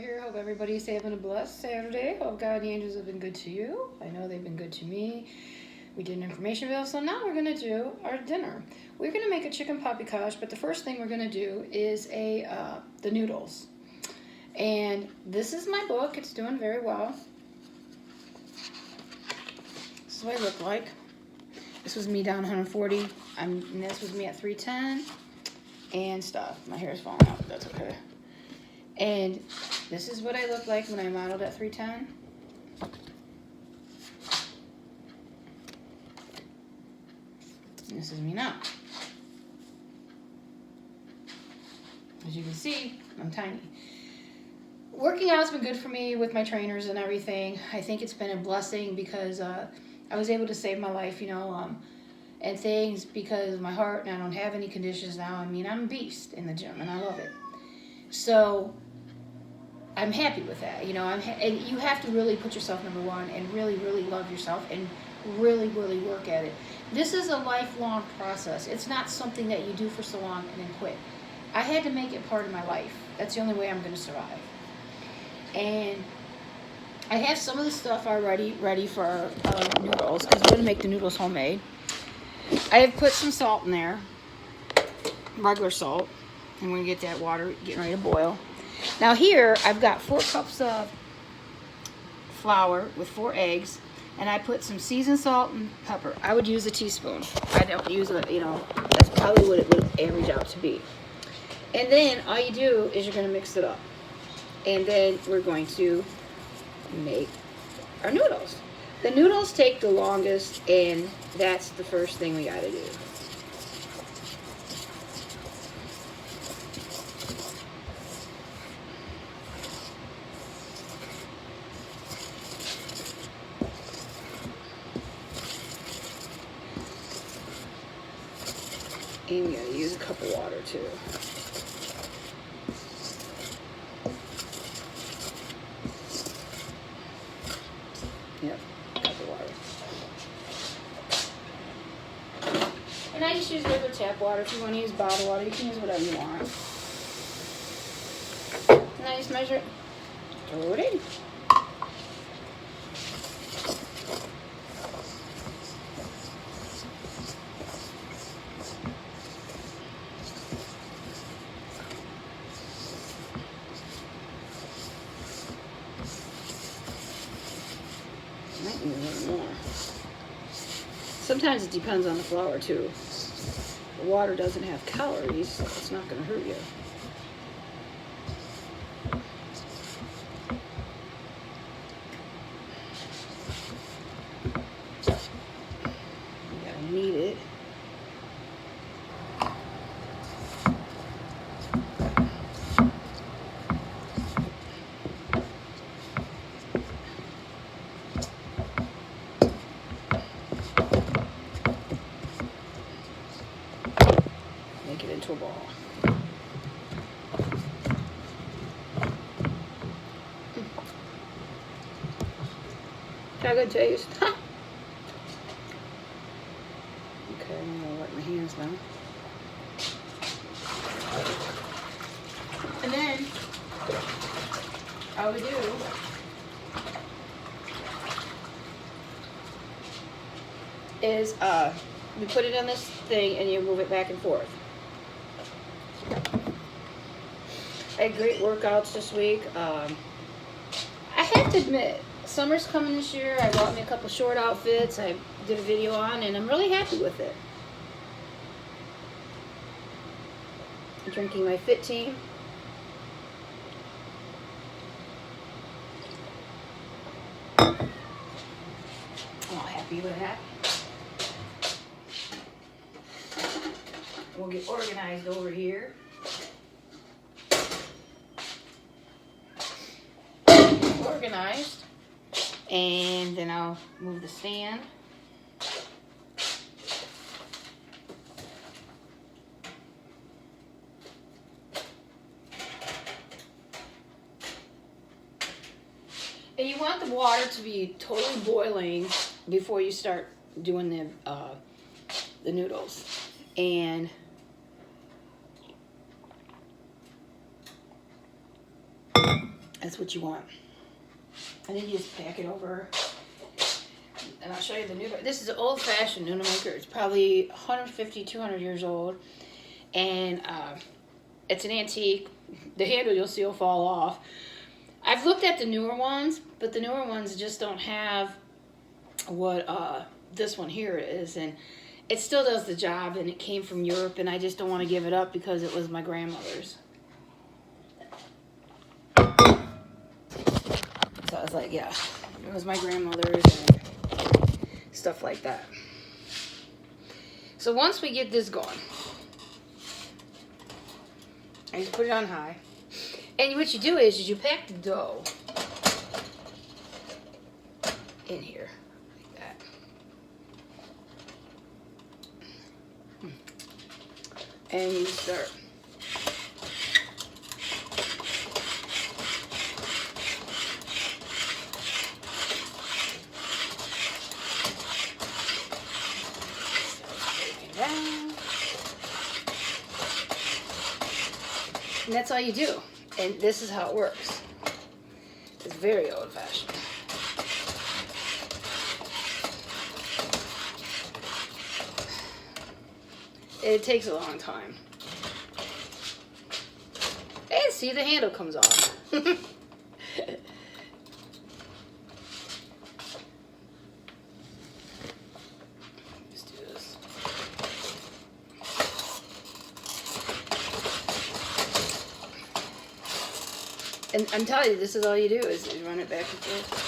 here. Hope everybody's having a blessed Saturday. Hope God and the angels have been good to you. I know they've been good to me. We did an information video, so now we're going to do our dinner. We're going to make a chicken paprikash, but the first thing we're going to do is the noodles. And this is my book. It's doing very well. This is what I look like. This was me down 140. And this was me at 310 and stuff. My hair is falling out, but that's okay. And this is what I look like when I modeled at 310. And this is me now. As you can see, I'm tiny. Working out's been good for me with my trainers and everything. I think it's been a blessing because I was able to save my life, you know, and things because of my heart, and I don't have any conditions now. I mean, I'm a beast in the gym, and I love it. So I'm happy with that, you know. And you have to really put yourself number one and really, really love yourself and really, really work at it. This is a lifelong process. It's not something that you do for so long and then quit. I had to make it part of my life. That's the only way I'm going to survive. And I have some of the stuff already ready for our noodles because we're going to make the noodles homemade. I have put some salt in there, regular salt. I'm going to get that water getting ready to boil. Now here I've got 4 cups of flour with 4 eggs, and I put some seasoned salt and pepper. I would use a teaspoon. I don't use a, you know, that's probably what it would average out to be. And then all you do is you're going to mix it up. And then we're going to make our noodles. The noodles take the longest, and that's the first thing we got to do. And we gotta use a cup of water too. Yep, cup of water. And I just use regular tap water. If you want to use bottled water, you can use whatever you want. And I just measure it, throw it in. Might need a little more. Sometimes it depends on the flour too. The water doesn't have calories, so it's not going to hurt you. You gotta knead it. Make it into a ball. Got a good taste. Okay, I'm gonna wipe my hands now. And then all we do is you put it on this thing and you move it back and forth. I had great workouts this week. I have to admit, summer's coming this year. I bought me a couple short outfits I did a video on, and I'm really happy with it. I'm drinking my Fit Team. I'm all happy with that. We'll get organized over here. Organized, and then I'll move the stand. And you want the water to be totally boiling before you start doing the noodles. And That's what you want. And then you just pack it over. And I'll show you the noodle. This is an old-fashioned noodle maker. It's probably 150, 200 years old. And it's an antique. The handle you'll see will fall off. I've looked at the newer ones, but the newer ones just don't have what this one here is. And it still does the job, and it came from Europe, and I just don't want to give it up because it was my grandmother's. So I was like, yeah, it was my grandmother's and stuff like that. So once we get this going, I just put it on high. And what you do is you pack the dough in here, like that. And you start. And that's all you do. And this is how it works. It's very old-fashioned. It takes a long time. And see, the handle comes off. And I'm telling you, this is all you do is you run it back and forth.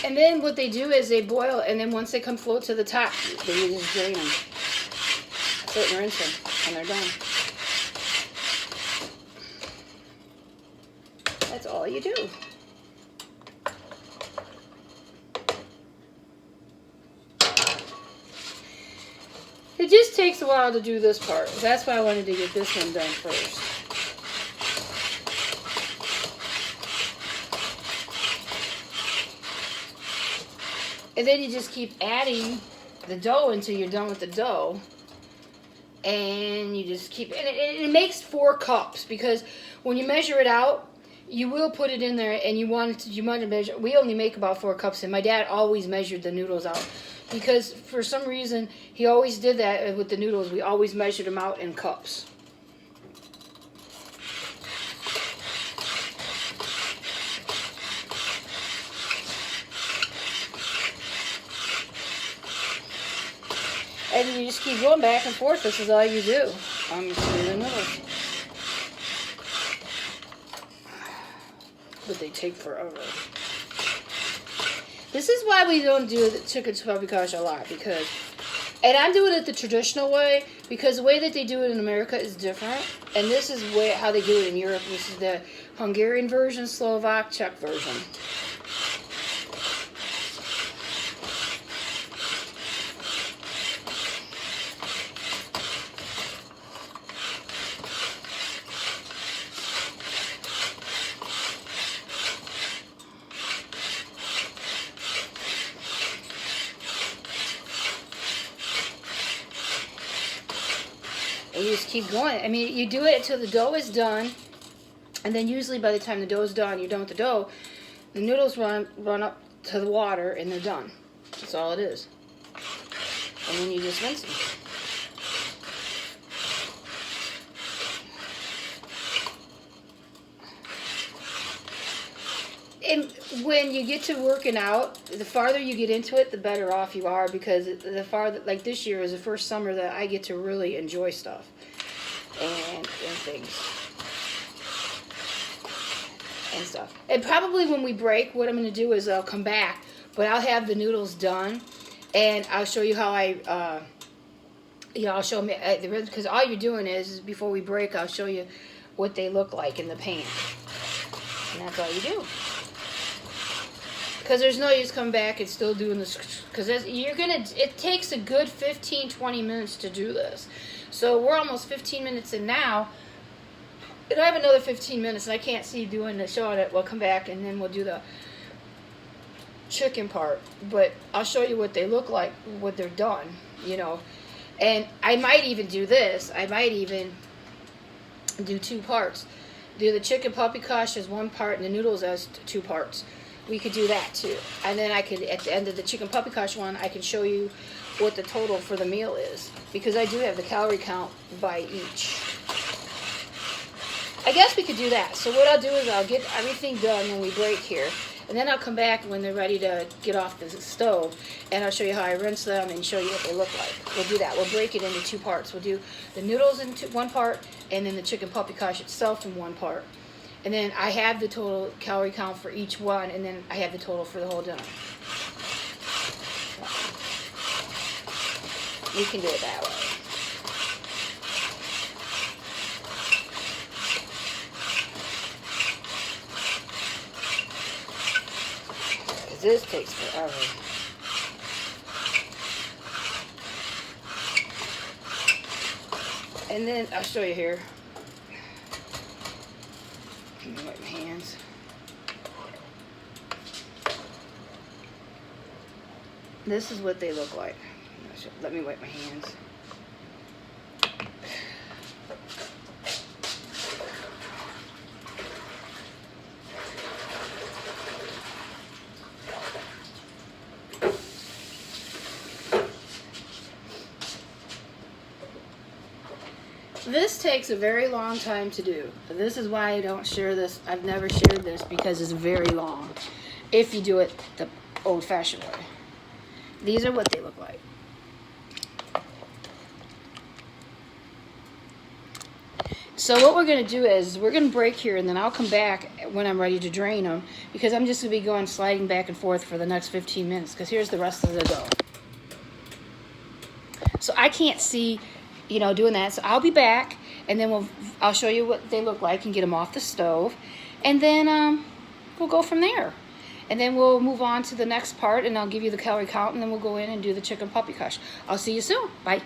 And then what they do is they boil, and then once they come float to the top, then you just drain them. Put and rinse them, and they're done. That's all you do. It just takes a while to do this part. That's why I wanted to get this one done first. And then you just keep adding the dough until you're done with the dough. And you just keep, and it makes 4 cups, because when you measure it out, you will put it in there, and you want to measure. We only make about 4 cups, and my dad always measured the noodles out, because for some reason he always did that with the noodles. We always measured them out in cups. And you just keep going back and forth. This is all you do. The noodles. But they take forever. This is why we don't do the chicken paprikash a lot, because, and I'm doing it the traditional way, because the way that they do it in America is different, and this is how they do it in Europe. This is the Hungarian version, Slovak, Czech version. And you just keep going. I mean, you do it until the dough is done, and then usually by the time the dough is done, you're done with the dough, the noodles run up to the water, and they're done. That's all it is. And then you just rinse them. And when you get to working out, the farther you get into it, the better off you are, because the farther, like this year is the first summer that I get to really enjoy stuff and things and stuff. And probably when we break, what I'm going to do is I'll come back, but I'll have the noodles done, and I'll show you how I, I'll show me, because all you're doing is before we break, I'll show you what they look like in the pan. And that's all you do. Because there's no use coming back and still doing this, because it takes a good 15-20 minutes to do this. So we're almost 15 minutes in now, and I have another 15 minutes, and I can't see doing the show on it. We'll come back, and then we'll do the chicken part. But I'll show you what they look like, what they're done, And I might even do this. I might even do 2 parts. Do the chicken paprikash as 1 part and the noodles as 2 parts. We could do that too. And then I could, at the end of the chicken paprikash one, I can show you what the total for the meal is. Because I do have the calorie count by each. I guess we could do that. So what I'll do is I'll get everything done when we break here. And then I'll come back when they're ready to get off the stove, and I'll show you how I rinse them and show you what they look like. We'll do that. We'll break it into 2 parts. We'll do the noodles in 1 part, and then the chicken paprikash itself in 1 part. And then I have the total calorie count for each one, and then I have the total for the whole dinner. So you can do it that way. This takes forever. And then I'll show you here. Let me wipe my hands. This is what they look like. Let me wipe my hands. This takes a very long time to do. This is why I don't share this. I've never shared this because it's very long if you do it the old-fashioned way. These are what they look like. So what we're going to do is we're going to break here, and then I'll come back when I'm ready to drain them, because I'm just going to be going sliding back and forth for the next 15 minutes, because here's the rest of the dough. So I can't see, doing that. So I'll be back, and then I'll show you what they look like and get them off the stove, and then we'll go from there. And then we'll move on to the next part, and I'll give you the calorie count, and then we'll go in and do the chicken paprikash. I'll see you soon. Bye.